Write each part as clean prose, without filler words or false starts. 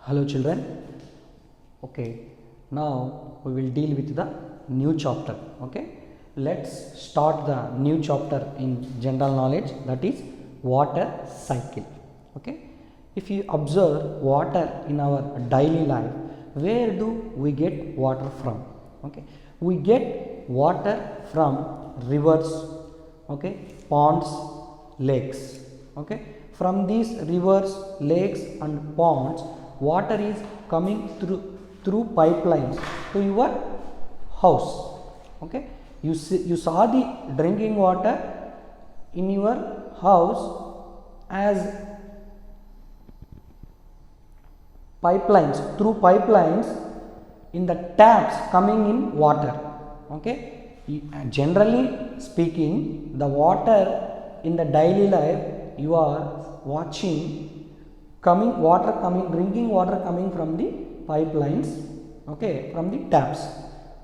Hello children. Okay, now we will deal with the new chapter. Okay, let's start the new chapter in general knowledge, that is water cycle. Okay, if you observe water in our daily life, where do we get water from? Okay, we get water from rivers, okay, ponds, lakes. Okay, from these rivers, lakes and ponds, water is coming through pipelines to your house. Okay, you saw the drinking water in your house as pipelines, through pipelines in the taps coming in water. Okay, generally speaking, the water in the daily life you are watching drinking water coming from the pipelines, okay, from the taps.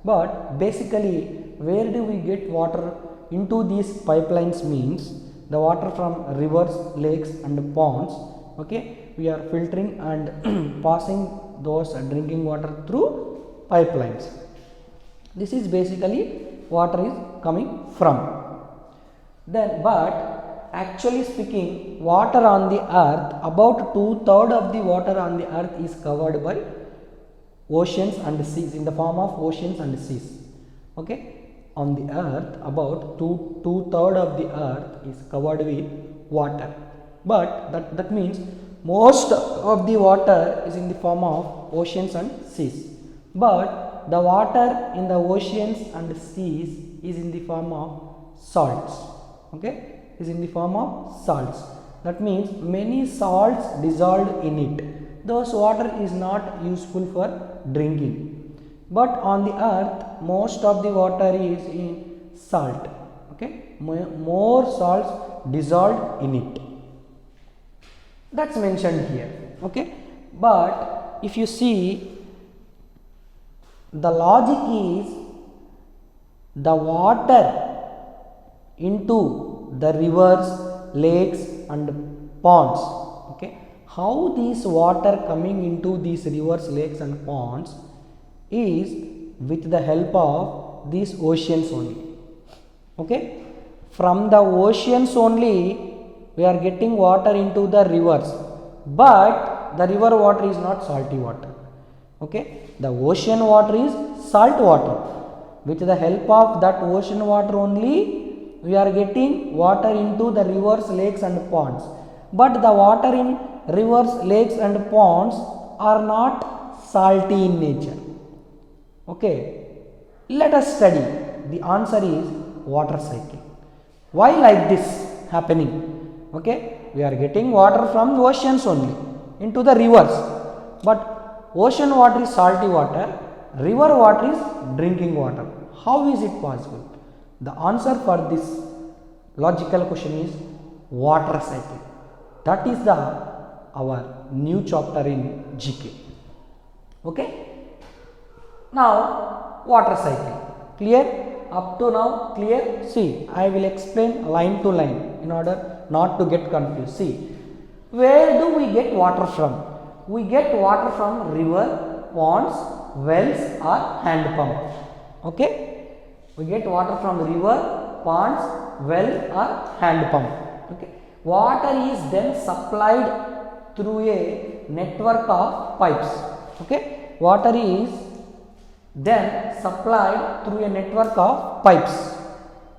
But basically, where do we get water into these pipelines means the water from rivers, lakes and ponds. Okay, we are filtering and passing those drinking water through pipelines. This is basically water is coming from. Then, but actually speaking, water on the earth, about 2/3 of the water on the earth is covered by oceans and seas, in the form of oceans and seas. Okay, on the earth, about 2/3 of the earth is covered with water. But that means most of the water is in the form of oceans and seas. But the water in the oceans and seas is in the form of salts. Okay, is in the form of salts. That means many salts dissolved in it. Those water is not useful for drinking. But on the earth, most of the water is in salt. Okay, more salts dissolved in it. That's mentioned here. Okay, but if you see, the logic is the water into the rivers, lakes and ponds. Okay, how these water coming into these rivers, lakes and ponds is with the help of these oceans only. Okay, from the oceans only we are getting water into the rivers, but the river water is not salty water. Okay, the ocean water is salt water. With the help of that ocean water only we are getting water into the rivers, lakes and ponds. But the water in rivers, lakes and ponds are not salty in nature. Okay, let us study. The answer is water cycle. Why like this happening? Okay, we are getting water from the oceans only into the rivers, but ocean water is salty water, river water is drinking water. How is it possible? The answer for this logical question is water cycle. That is our new chapter in GK. Okay, now water cycle clear? Up to now clear? See, I will explain line to line in order not to get confused. See, where do we get water from? We get water from river, ponds, wells or hand pump. Okay, we get water from river, ponds, well or hand pump. Okay, water is then supplied through a network of pipes. Okay, water is then supplied through a network of pipes.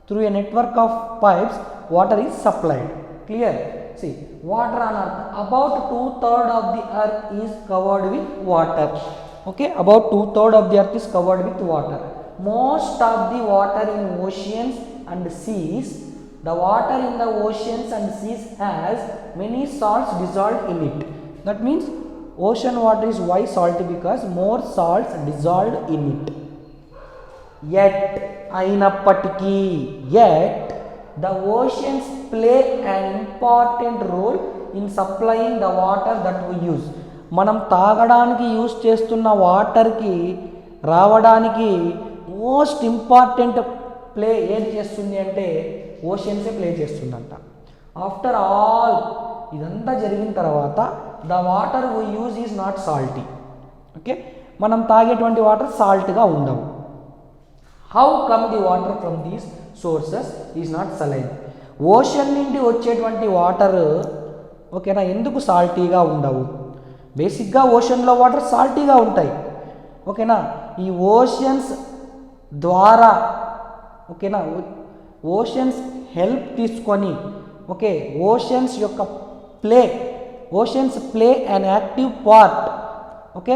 Through a network of pipes, water is supplied. Clear? See, water on earth, about 2/3 of the earth is covered with water. Okay, about 2/3 of the earth is covered with water. Most of the water in oceans and seas, the water in the oceans and seas has many salts dissolved in it. That means ocean water is why salty, because more salts dissolved in it. Yet the oceans play an important role in supplying the water that we use. మనం తాగడానికి use చేస్తున్న వాటర్కి రావడానికి most important play ఏం చేస్తుంది అంటే ఓషన్సే play చేస్తుందంట. After all ఇదంతా జరిగిన తర్వాత the water we use is not salty. Okay, మనం తాగేటువంటి వాటర్ సాల్ట్గా ఉండవు. How come the water from these sources is not saline. Ocean నుండి వచ్చేటువంటి వాటర్ ఓకేనా ఎందుకు సాల్టీగా ఉండవు? బేసిక్గా ఓషన్లో వాటర్ సాల్టీగా ఉంటాయి. ఓకేనా, ఈ ఓషన్స్ ద్వారా ఓకేనా ఓషన్స్ హెల్ప్ తీసుకొని ఓకే ఓషన్స్ యొక్క oceans play an active part okay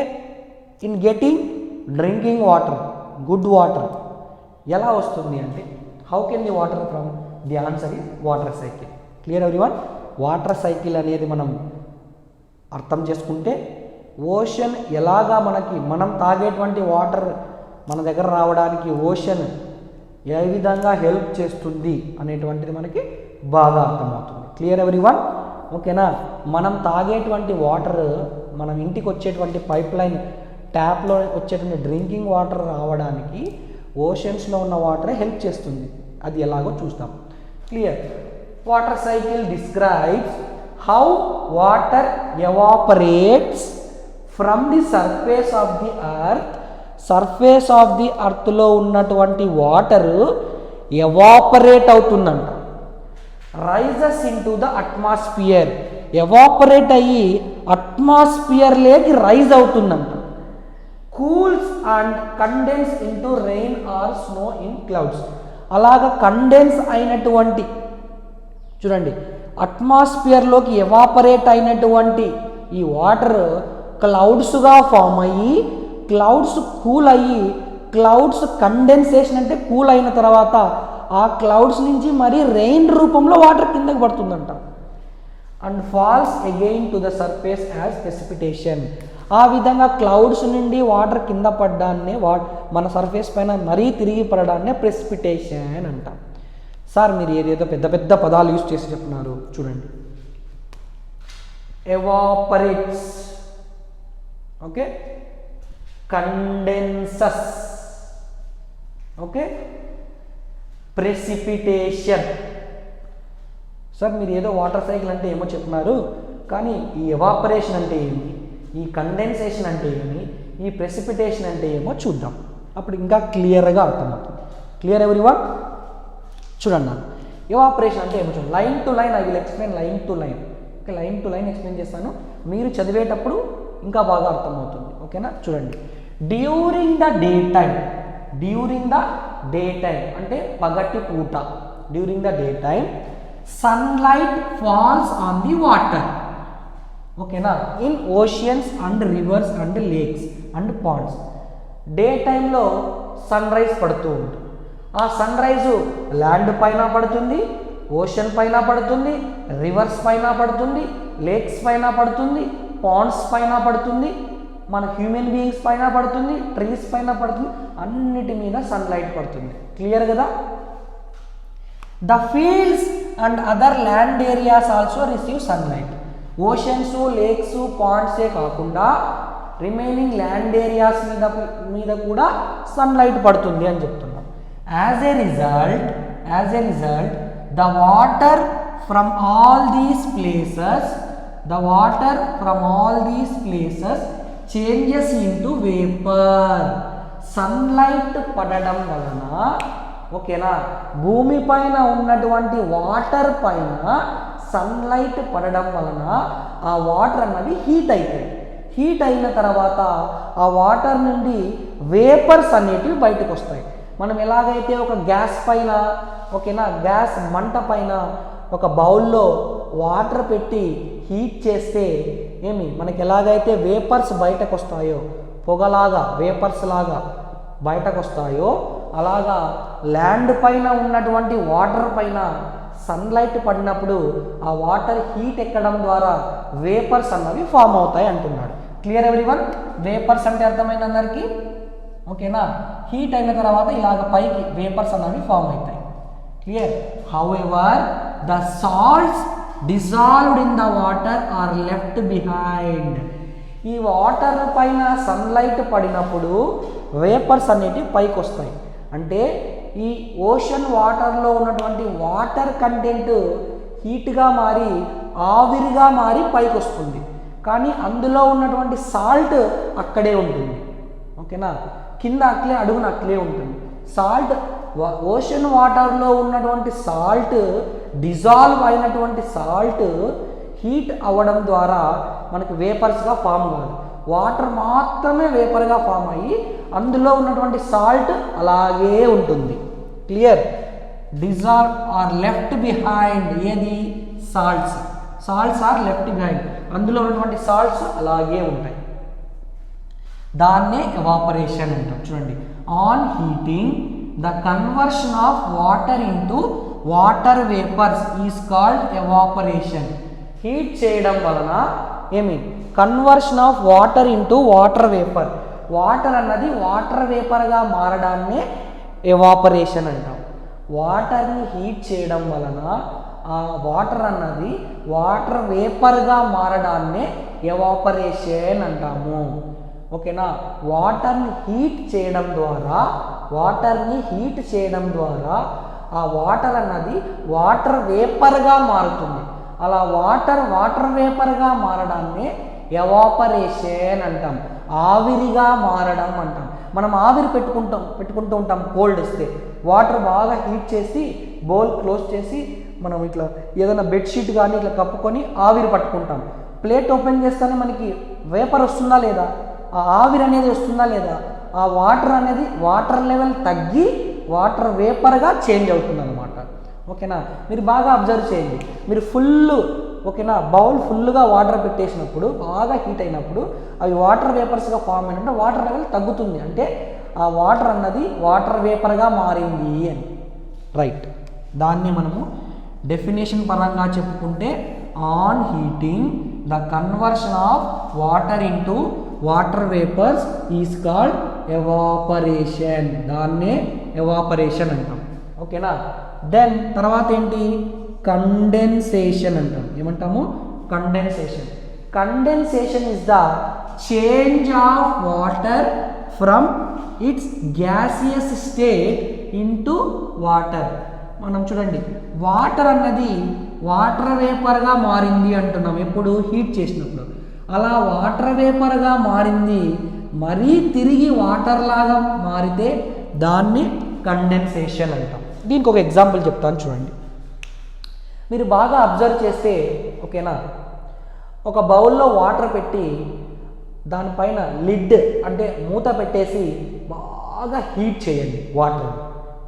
in getting drinking water, good water. ఎలా వస్తుంది అంటే how can the water from the answer is water cycle. Clear everyone? Water cycle అనేది మనం అర్థం చేసుకుంటే ఓషన్ ఎలాగా మనం తాగేటువంటి వాటర్ మన దగ్గర రావడానికి ఓషన్ ఏ విధంగా హెల్ప్ చేస్తుంది అనేటువంటిది మనకి బాగా అర్థమవుతుంది. Clear everyone? ఓకేనా, మనం తాగేటువంటి వాటర్ మనం ఇంటికి వచ్చేటువంటి పైప్ లైన్ ట్యాప్లో వచ్చేటువంటి డ్రింకింగ్ వాటర్ రావడానికి ఓషన్స్లో ఉన్న వాటరే హెల్ప్ చేస్తుంది. అది ఎలాగో చూస్తాం. Clear? Water cycle describes how water evaporates from the surface of the earth. Surface of the ఎర్త్లో ఉన్నటువంటి వాటర్ ఎవాపరేట్ అవుతుందంట. Rises into the atmosphere. Evaporate అయ్యి అట్మాస్ఫియర్లోకి రైజ్ అవుతుందంట. Cools and condense into rain or snow in clouds. అలాగ condense అయినటువంటి చూడండి అట్మాస్ఫియర్లోకి ఎవాపరేట్ అయినటువంటి ఈ వాటర్ క్లౌడ్స్గా ఫామ్ అయ్యి క్లౌడ్స్ కూల్ అయ్యి క్లౌడ్స్ కండెన్సేషన్ అంటే కూల్ అయిన తర్వాత ఆ క్లౌడ్స్ నుంచి మరి రెయిన్ రూపంలో వాటర్ కిందకి పడుతుందంట. And falls again to the surface as precipitation. ఆ విధంగా క్లౌడ్స్ నుండి వాటర్ కింద పడ్డాన్నే మన సర్ఫేస్ పైన మరీ తిరిగి పడడాన్నే ప్రెసిపిటేషన్ అంటాం. సార్ మీరు ఏదేదో పెద్ద పెద్ద పదాలు యూజ్ చేసి చెప్తున్నారు చూడండి. Evaporates okay, కండెన్సస్ okay, precipitation. Sir మీరు ఏదో వాటర్ సైకిల్ అంటే ఏమో చెప్తున్నారు, కానీ ఈ ఎవాపరేషన్ అంటే ఏమి, ఈ కండెన్సేషన్ అంటే ఏమి, ఈ ప్రెసిపిటేషన్ అంటే ఏమో చూద్దాం. అప్పుడు ఇంకా క్లియర్గా అర్థమవుతుంది. Clear everyone? చూడండి నాకు ఎవాపరేషన్ అంటే ఏమో చూడండి. Line to line I will explain line to line. Okay, line to line explain చేస్తాను, మీరు చదివేటప్పుడు ఇంకా బాగా అర్థమవుతుంది. ఓకేనా, చూడండి. డ్యూరింగ్ ద డే టైం అంటే పగటి పూట, during the day time sunlight falls on the water. ఓకేనా, in oceans and rivers and lakes and ponds. Day టైంలో సన్ రైజ్ పడుతూ ఉంటుంది. ఆ సన్ రైజు ల్యాండ్ పైన పడుతుంది, ఓషన్ పైన పడుతుంది, రివర్స్ పైన పడుతుంది, లేక్స్ పైన పడుతుంది, పాండ్స్ పైన పడుతుంది, మన హ్యూమన్ బీయింగ్స్ పైన పడుతుంది, ట్రీస్ పైన పడుతుంది, అన్నిటి మీద సన్లైట్ పడుతుంది. క్లియర్ కదా? The fields and other land areas also receive sunlight. Oceans, lakes, పాండ్సే కాకుండా రిమైనింగ్ ల్యాండ్ ఏరియాస్ మీద కూడా సన్లైట్ పడుతుంది అని చెప్తున్నాం. As a result the water from all these places changes into vapour. Sunlight పడడం వలన ఓకేనా, భూమి పైన ఉన్నటువంటి వాటర్ పైన సన్లైట్ పడడం వలన ఆ వాటర్ అన్నది హీట్ అవుతాయి. హీట్ అయిన తర్వాత ఆ వాటర్ నుండి వేపర్స్ అనేటివి బయటకు వస్తాయి. మనం ఎలాగైతే ఒక గ్యాస్ పైన ఓకేనా, గ్యాస్ మంట పైన ఒక బౌల్లో వాటర్ పెట్టి హీట్ చేస్తే మనకి ఎలాగైతే వేపర్స్ బయటకు వస్తాయో, పొగలాగా వేపర్స్ లాగా బయటకు వస్తాయో, అలాగా ల్యాండ్ పైన ఉన్నటువంటి వాటర్ పైన సన్లైట్ పడినప్పుడు ఆ వాటర్ హీట్ ఎక్కడం ద్వారా వేపర్స్ అన్నవి ఫామ్ అవుతాయి అంటున్నాడు. Clear everyone? వేపర్స్ అంటే అర్థమైంది అందరికీ? ఓకేనా, హీట్ అయిన తర్వాత ఇలాగ పైకి వేపర్స్ అన్నవి ఫామ్ అవుతాయి. Clear? However the salts dissolved in the water are left behind. ఈ వాటర్ పైన సన్లైట్ పడినప్పుడు వేపర్స్ అనేటివి పైకి వస్తాయి. అంటే ఈ ఓషన్ వాటర్లో ఉన్నటువంటి వాటర్ కంటెంట్ హీట్గా మారి ఆవిరిగా మారి పైకి వస్తుంది, కానీ అందులో ఉన్నటువంటి సాల్ట్ అక్కడే ఉంటుంది. ఓకేనా, కింద అట్లే అడుగున అట్లే ఉంటుంది. సాల్ట్ ఓషన్ వాటర్లో ఉన్నటువంటి సాల్ట్ డిజాల్వ్ అయినటువంటి సాల్ట్ హీట్ అవ్వడం ద్వారా మనకి వేపర్స్గా ఫామ్ కాదు, వాటర్ మాత్రమే వేపర్గా ఫామ్ అయ్యి అందులో ఉన్నటువంటి సాల్ట్ అలాగే ఉంటుంది. Clear? Dissolve are left behind, ఏది సాల్ట్స్ ఆర్ లెఫ్ట్ బిహైండ్, అందులో ఉన్నటువంటి సాల్ట్స్ అలాగే ఉంటాయి. దాన్నే ఎవాపరేషన్ అంటాం. చూడండి, on heating the conversion of water into water vapours is called evaporation. Heat చేయడం వలన conversion of water into water vapour, water అన్నది వాటర్ వేపర్గా మారడాన్నే ఎవాపరేషన్ అంటాం. వాటర్ని హీట్ చేయడం వలన ఆ వాటర్ అన్నది వాటర్ వేపర్గా మారడాన్నే ఎవాపరేషన్ అంటాము. ఓకేనా, వాటర్ని హీట్ చేయడం ద్వారా ఆ వాటర్ అన్నది వాటర్ వేపర్గా మారుతుంది. అలా వాటర్ వేపర్గా మారడాన్ని ఎవాపరేషన్ అంటాం, ఆవిరిగా మారడం అంటాం. మనం ఆవిరి పెట్టుకుంటూ ఉంటాం. కోల్డ్ వస్తే వాటర్ బాగా హీట్ చేసి బౌల్ క్లోజ్ చేసి మనం ఇట్లా ఏదైనా బెడ్షీట్ కానీ ఇట్లా కప్పుకొని ఆవిరి పట్టుకుంటాం. ప్లేట్ ఓపెన్ చేస్తేనే మనకి వేపర్ వస్తుందా లేదా, ఆ ఆవిరి అనేది వస్తుందా లేదా, ఆ వాటర్ లెవెల్ తగ్గి వాటర్ వేపర్గా చేంజ్ అవుతుంది అనమాట. ఓకేనా, మీరు బాగా అబ్జర్వ్ చేయండి. మీరు ఓకేనా, బౌల్ ఫుల్గా వాటర్ పెట్టేసినప్పుడు బాగా హీట్ అయినప్పుడు అవి వాటర్ వేపర్స్గా ఫామ్ అయినప్పుడు వాటర్ లెవెల్ తగ్గుతుంది, అంటే ఆ వాటర్ అన్నది వాటర్ వేపర్గా మారింది అని. రైట్, దాన్ని మనము డెఫినేషన్ పరంగా చెప్పుకుంటే on heating the conversion of water into water vapours is called evaporation. దాన్నే ఎవాపరేషన్ అంటాం. ఓకేనా, దెన్ తర్వాత ఏంటి, కండెన్సేషన్ అంటాం. ఏమంటాము? Condensation is the change of water from it's gaseous state into water. మనం చూడండి, వాటర్ అన్నది వాటర్ వేపర్గా మారింది అంటున్నాం ఎప్పుడు, హీట్ చేసినప్పుడు. అలా వాటర్ వేపర్గా మారింది, మరీ తిరిగి వాటర్ లాగా మారితే దాన్ని కండెన్సేషన్ అంటాం. దీనికి ఒక ఎగ్జాంపుల్ చెప్తాను చూడండి. మీరు బాగా అబ్జర్వ్ చేస్తే, ఓకేనా, ఒక బౌల్లో వాటర్ పెట్టి దానిపైన లిడ్ అంటే మూత పెట్టేసి బాగా హీట్ చేయండి వాటర్.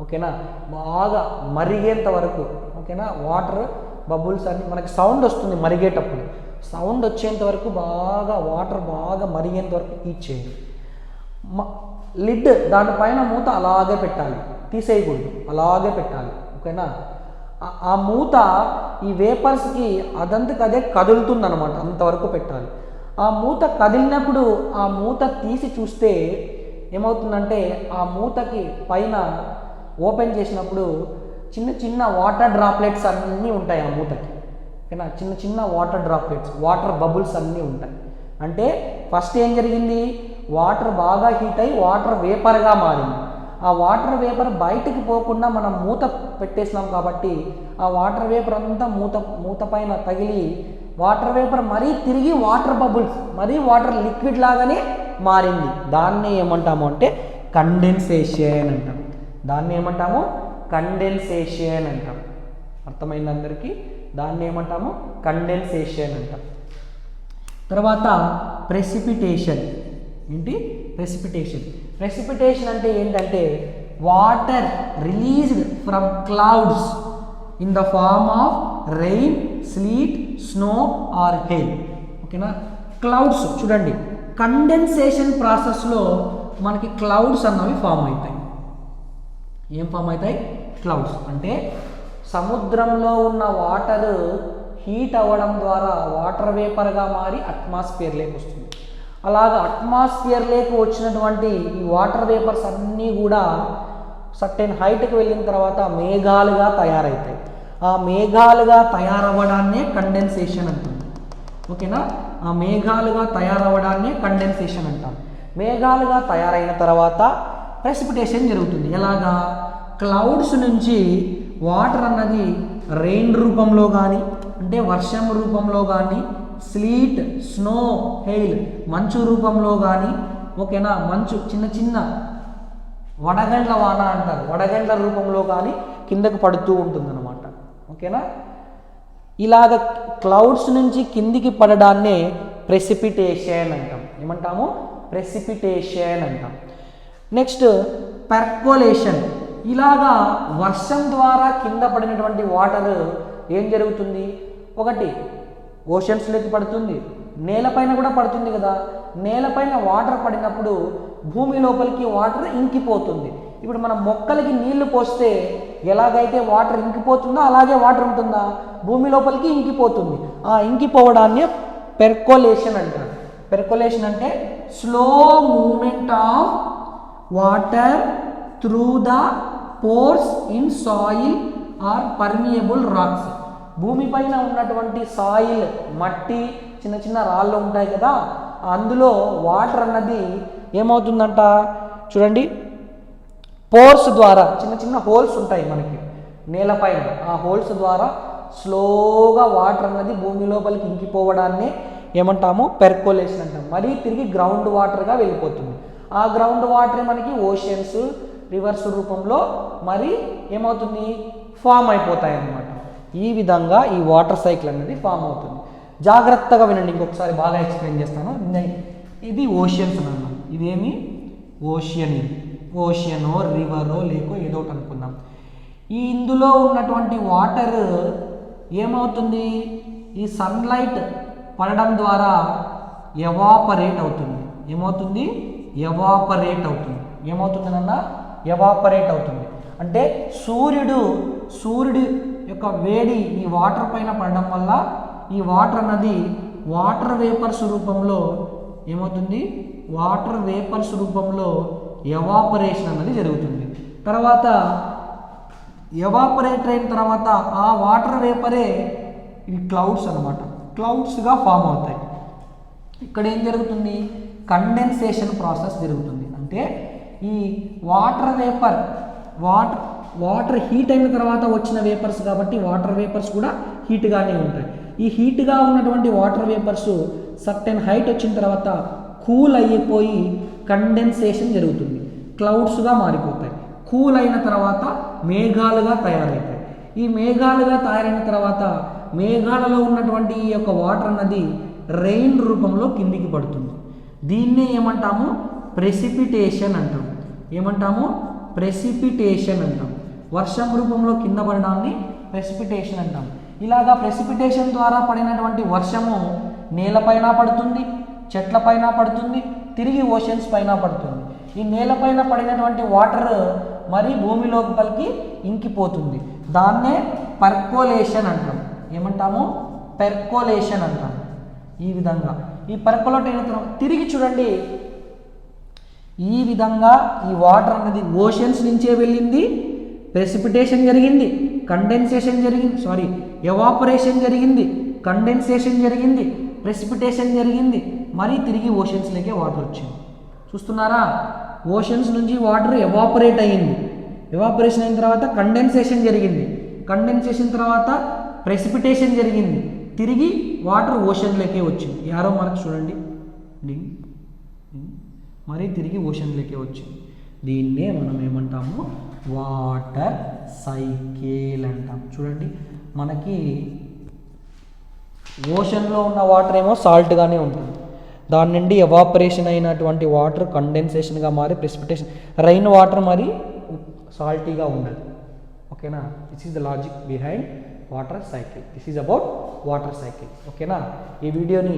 ఓకేనా, బాగా మరిగేంత వరకు. ఓకేనా, వాటర్ బబుల్స్ అన్ని మనకి సౌండ్ వస్తుంది మరిగేటప్పుడు, సౌండ్ వచ్చేంత వరకు బాగా వాటర్ బాగా మరిగేంత వరకు హీట్ చేయండి. లిడ్ దానిపైన మూత అలాగే పెట్టాలి, తీసేయకూడదు, అలాగే పెట్టాలి. ఓకేనా, ఆ మూత ఈ వేపర్స్కి అదంతకు అదే కదులుతుంది అనమాట, అంతవరకు పెట్టాలి. ఆ మూత కదిలినప్పుడు ఆ మూత తీసి చూస్తే ఏమవుతుందంటే ఆ మూతకి పైన ఓపెన్ చేసినప్పుడు చిన్న చిన్న వాటర్ డ్రాప్లెట్స్ అన్నీ ఉంటాయి ఆ మూతకి. ఓకేనా, చిన్న చిన్న వాటర్ డ్రాప్లెట్స్, వాటర్ బబుల్స్ అన్నీ ఉంటాయి. అంటే ఫస్ట్ ఏం జరిగింది, వాటర్ బాగా హీట్ అయ్యి వాటర్ వేపర్గా మారింది. ఆ వాటర్ వేపర్ బయటికి పోకుండా మనం మూత పెట్టేసినాం కాబట్టి ఆ వాటర్ వేపర్ అంతా మూత పైన తగిలి వాటర్ వేపర్ మరీ తిరిగి వాటర్ బబుల్స్, మరీ వాటర్ లిక్విడ్ లాగానే మారింది. దాన్ని ఏమంటాము అంటే కండెన్సేషన్ అంటాం. దాన్ని ఏమంటాము? కండెన్సేషన్ అంటాం. అర్థమైంది అందరికీ? దాన్ని ఏమంటాము? కండెన్సేషన్ అంటాం. తర్వాత ప్రెసిపిటేషన్. ఏంటి? ప్రెసిపిటేషన్ అంటే ఏంటంటే water released from clouds in the form of rain, sleet, snow or hail. ఓకేనా, క్లౌడ్స్ చూడండి, కండెన్సేషన్ ప్రాసెస్లో మనకి క్లౌడ్స్ అన్నవి ఫామ్ అవుతాయి. ఏం ఫామ్ అవుతాయి? క్లౌడ్స్. అంటే సముద్రంలో ఉన్న వాటర్ హీట్ అవ్వడం ద్వారా వాటర్ వేపర్గా మారి అట్మాస్ఫియర్లోకి వస్తుంది. అలాగా అట్మాస్ఫియర్లోకి వచ్చినటువంటి ఈ వాటర్ వేపర్స్ అన్నీ కూడా సర్టెన్ హైట్కి వెళ్ళిన తర్వాత మేఘాలుగా తయారవుతాయి. ఆ మేఘాలుగా తయారవ్వడాన్నే కండెన్సేషన్ అంటాం. ఓకేనా, ఆ మేఘాలుగా తయారవ్వడాన్నే కండెన్సేషన్ అంటాం. మేఘాలుగా తయారైన తర్వాత ప్రెసిపిటేషన్ జరుగుతుంది. ఎలాగా? క్లౌడ్స్ నుంచి వాటర్ అన్నది రెయిన్ రూపంలో కానీ అంటే వర్షం రూపంలో కానీ, స్లీట్, స్నో, హెయిల్ మంచు రూపంలో కానీ, ఓకేనా, మంచు చిన్న చిన్న వడగండ్ల వాన అంటారు, వడగండ్ల రూపంలో కానీ కిందకు పడుతూ ఉంటుందన్నమాట. ఓకేనా, ఇలాగ క్లౌడ్స్ నుంచి కిందికి పడడాన్నే ప్రెసిపిటేషన్ అంటాం. ఏమంటాము? ప్రెసిపిటేషన్ అంటాం. నెక్స్ట్ పెర్కోలేషన్. ఇలాగా వర్షం ద్వారా కింద పడినటువంటి వాటర్ ఏం జరుగుతుంది? ఒకటి ఓషన్స్లోకి పడుతుంది, నేలపైన కూడా పడుతుంది కదా. నేలపైన వాటర్ పడినప్పుడు భూమి లోపలికి వాటర్ ఇంకిపోతుంది. ఇప్పుడు మనం మొక్కలకి నీళ్లు పోస్తే ఎలాగైతే వాటర్ ఇంకిపోతుందో అలాగే వాటర్ ఉంటుందా? భూమి లోపలికి ఇంకిపోతుంది. ఆ ఇంకిపోవడాన్ని పెర్కోలేషన్ అంటారు. పెర్కోలేషన్ అంటే slow movement of water through the pores in soil or permeable rocks. భూమిపైన ఉన్నటువంటి సాయిల్, మట్టి, చిన్న చిన్న రాళ్ళు ఉంటాయి కదా, అందులో వాటర్ అన్నది ఏమవుతుందంట చూడండి, పోర్స్ ద్వారా, చిన్న చిన్న హోల్స్ ఉంటాయి మనకి నేలపైన, ఆ హోల్స్ ద్వారా స్లోగా వాటర్ అన్నది భూమి లోపలికి ఇంకిపోవడాన్నే ఏమంటాము? పెర్కోలేషన్ అంటాం. మరీ తిరిగి గ్రౌండ్ వాటర్గా వెళ్ళిపోతుంది. ఆ గ్రౌండ్ వాటర్ మనకి ఓషన్స్, రివర్స్ రూపంలో మరి ఏమవుతుంది? ఫామ్ అయిపోతాయి అన్నమాట. ఈ విధంగా ఈ వాటర్ సైకిల్ అనేది ఫామ్ అవుతుంది. జాగ్రత్తగా వినండి, ఇంకొకసారి బాగా ఎక్స్ప్లెయిన్ చేస్తాను. ఇది ఓషన్స్ అన్నమాట. ఇదేమి? ఓషియన్. ఇది ఓషియనో రివరో లేకో ఏదో ఒకటి అనుకుందాం. ఈ ఇందులో ఉన్నటువంటి వాటర్ ఏమవుతుంది? ఈ సన్లైట్ పడడం ద్వారా ఎవాపరేట్ అవుతుంది. ఏమవుతుంది? ఎవాపరేట్ అవుతుంది. ఏమవుతుంది నాన్న? ఎవాపరేట్ అవుతుంది. అంటే సూర్యుడి యొక్క వేడి ఈ వాటర్ పైన పడడం వల్ల ఈ వాటర్ అన్నది వాటర్ వేపర్స్ రూపంలో ఏమవుతుంది? వాటర్ వేపర్స్ రూపంలో ఎవాపరేషన్ అన్నది జరుగుతుంది. తర్వాత ఎవాపరేట్ అయిన తర్వాత ఆ వాటర్ వేపరే ఈ క్లౌడ్స్ అన్నమాట, క్లౌడ్స్గా ఫామ్ అవుతాయి. ఇక్కడ ఏం జరుగుతుంది? కండెన్సేషన్ ప్రాసెస్ జరుగుతుంది. అంటే ఈ వాటర్ వేపర్ వాటర్ హీట్ అయిన తర్వాత వచ్చిన వేపర్స్ కాబట్టి వాటర్ వేపర్స్ కూడా హీట్గానే ఉంటాయి. ఈ హీట్గా ఉన్నటువంటి వాటర్ వేపర్స్ సర్టెన్ హైట్ వచ్చిన తర్వాత కూల్ అయిపోయి కండెన్సేషన్ జరుగుతుంది, క్లౌడ్స్గా మారిపోతాయి. కూల్ అయిన తర్వాత మేఘాలుగా తయారవుతాయి. ఈ మేఘాలుగా తయారైన తర్వాత మేఘాలలో ఉన్నటువంటి ఈ యొక్క వాటర్ అన్నది రెయిన్ రూపంలో కిందికి పడుతుంది. దీన్నే ఏమంటాము? ప్రెసిపిటేషన్ అంటాం. ఏమంటాము? ప్రెసిపిటేషన్ అంటాం. వర్షం రూపంలో కింద పడడాన్ని ప్రెసిపిటేషన్ అంటాం. ఇలాగా ప్రెసిపిటేషన్ ద్వారా పడినటువంటి వర్షము నేలపైన పడుతుంది, చెట్లపైన పడుతుంది, తిరిగి ఓషన్స్ పైన పడుతుంది. ఈ నేలపైన పడినటువంటి వాటర్ మరి భూమి లోపలికి ఇంకిపోతుంది. దాన్నే పర్కోలేషన్ అంటాం. ఏమంటాము? పెర్కోలేషన్ అంటాం. ఈ విధంగా ఈ పర్కోలేట్ అయిన తర్వాత తిరిగి చూడండి, ఈ విధంగా ఈ వాటర్ అనేది ఓషన్స్ నుంచే వెళ్ళింది, ప్రెసిపిటేషన్ జరిగింది, కండెన్సేషన్ జరిగింది, ఎవాపరేషన్ జరిగింది, కండెన్సేషన్ జరిగింది, ప్రెసిపిటేషన్ జరిగింది, మరి తిరిగి ఓషన్స్లోకే వాటర్ వచ్చింది. చూస్తున్నారా? ఓషన్స్ నుంచి వాటర్ ఎవాపరేట్ అయ్యింది, ఎవాపరేషన్ అయిన తర్వాత కండెన్సేషన్ జరిగింది, కండెన్సేషన్ తర్వాత ప్రెసిపిటేషన్ జరిగింది, తిరిగి వాటర్ ఓషన్లోకే వచ్చింది. యారో మార్క్ చూడండి, మరి తిరిగి ఓషన్లోకే వచ్చింది. దీన్నే మనం ఏమంటాము? వాటర్ సైకిల్ అంటాం. చూడండి, మనకి ఓషన్లో ఉన్న వాటర్ ఏమో సాల్ట్గానే ఉంటుంది, దాని నుండి ఎవాపరేషన్ అయినటువంటి వాటర్ కండెన్సేషన్గా మారి ప్రెసిపిటేషన్, రైన్ వాటర్ మరి సాల్టీగా ఉండదు. ఓకేనా? This is the logic behind water cycle. This is about water cycle. ఓకేనా? ఈ వీడియోని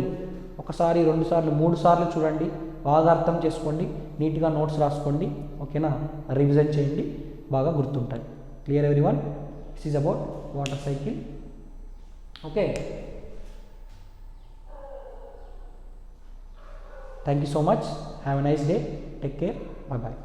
ఒకసారి, 2 సార్లు, 3 సార్లు చూడండి, బాగా అర్థం చేసుకోండి, నీట్గా నోట్స్ రాసుకోండి. ఓకేనా? రివిజన్ చేయండి, బాగా గుర్తుంటాయి. Clear everyone? This is about water cycle. Okay, thank you so much. Have a nice day. Take care. Bye bye.